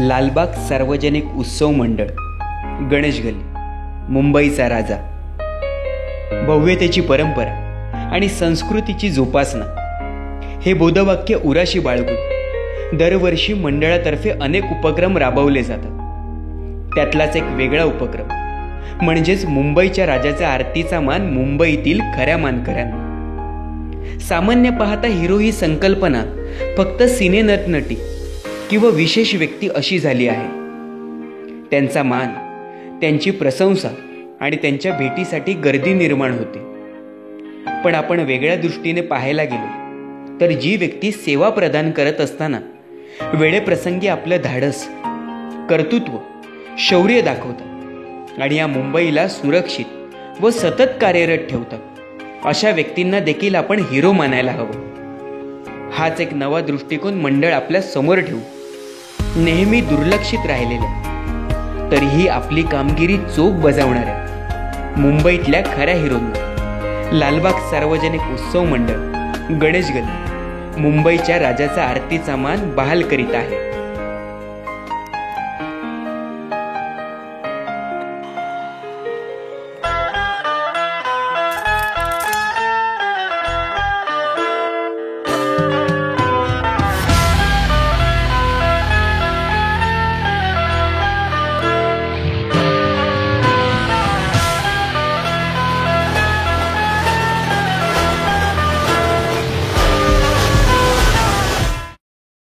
लालबाग सार्वजनिक उत्सव मंडळ, गणेश गल्ली, मुंबईचा राजा. भव्यतेची परंपरा आणि संस्कृतीची जोपासना हे बोधवाक्य उराशी बाळगून दरवर्षी मंडळातर्फे अनेक उपक्रम राबवले जातात. त्यातलाच एक वेगळा उपक्रम म्हणजेच मुंबईच्या राजाचा आरतीचा मान मुंबईतील खऱ्या मानकऱ्यांना. सामान्य पाहता हिरो ही संकल्पना फक्त सिने नटनटी किंवा विशेष व्यक्ती अशी झाली आहे. त्यांचा मान, त्यांची प्रशंसा आणि त्यांच्या भेटीसाठी गर्दी निर्माण होते. पण आपण वेगळ्या दृष्टीने पाहायला गेलो तर जी व्यक्ती सेवा प्रदान करत असताना वेळेप्रसंगी आपलं धाडस, कर्तृत्व, शौर्य दाखवतात आणि या मुंबईला सुरक्षित व सतत कार्यरत ठेवतात, अशा व्यक्तींना देखील आपण हिरो मानायला हवं. हाच एक नवा दृष्टिकोन मंडळ आपल्या समोर ठेवू. नेहमी दुर्लक्षित राहिलेल्या तरीही आपली कामगिरी चोख बजावणाऱ्या मुंबईतल्या खऱ्या हिरोंना लालबाग सार्वजनिक उत्सव मंडळ, गणेश गल्ली, मुंबईच्या राजाचा आरतीचा मान बहाल करीत आहे.